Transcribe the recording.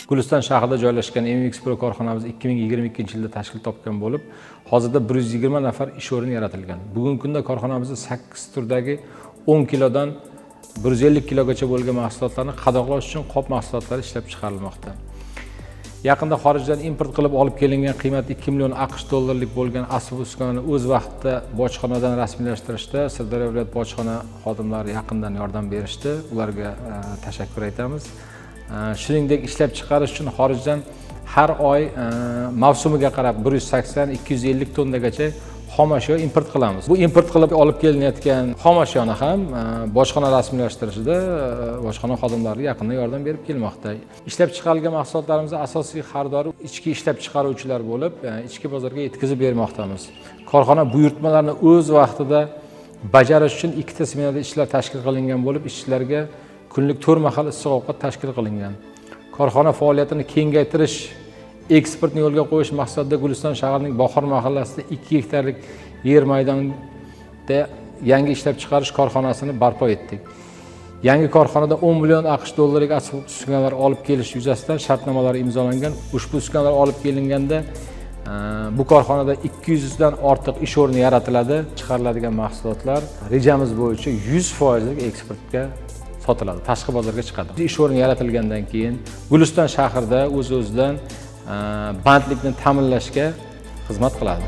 Guliston shahrida joylashgan MX Pro korxonamiz 2022-yilda tashkil topgan bo'lib, hozirda 120 nafar ish o'rni yaratilgan. Bugungi kunda korxonamizda 8 turdagi 10 kilodan 150 kilogacha bo'lgan mahsulotlarni qadoqlash uchun qop mahsulotlari ishlab chiqarilmoqda. Yaqinda xorijdan import qilib olib kelingan qiymati 2 million AQSh dollarlik bo'lgan asbob uskunani o'z vaqtida bojxonadan rasmiylashtirishda Sirdaryo viloyat bojxona xodimlari yaqindan yordam berishdi. Ularga tashakkur aytamiz. Shuningdek, ishlab chiqarish uchun xorijdan har oy mavsumiga qarab 180-250 tonnagacha xom ashyo import qilamiz. Bu import qilib olib kelinayotgan xom ashyoni ham bojxona rasmiylashtirishida bojxona xodimlari yaqindan yordam berib kelmoqda. Ishlab chiqarilgan mahsulotlarimizning asosiy xaridori ichki ishlab chiqaruvchilar bo'lib, ichki bozorga yetkazib bermoqdamiz. Korxona buyurtmalarni o'z vaqtida bajarish uchun 2 ta smenada ishlar tashkil qilingan bo'lib, ishchilarga kunlik 4 mahal issiq ovqat tashkil qilingan. Korxona faoliyatini kengaytirish, eksportni yo'lga qo'yish maqsadida Guliston shahrining Bahor mahallasida 2 gektarlik yer maydonida yangi ishlab chiqarish korxonasini barpo etdik. Yangi korxonada 10 million AQSh dollarlik asbob uskunalar olib kelish yuzasidan shartnomalar imzolangan. Ushbu uskunalar olib kelinganda bu korxonada 200 dan ortiq ish o'rni yaratiladi. Chiqariladigan mahsulotlar rejamiz bo'yicha 100% eksportga sotiladi, tashqi bozorga chiqadi. Ish o'rni yaratilgandan keyin Guliston shahrida o'z-o'zidan bandlikni ta'minlashga xizmat qiladi.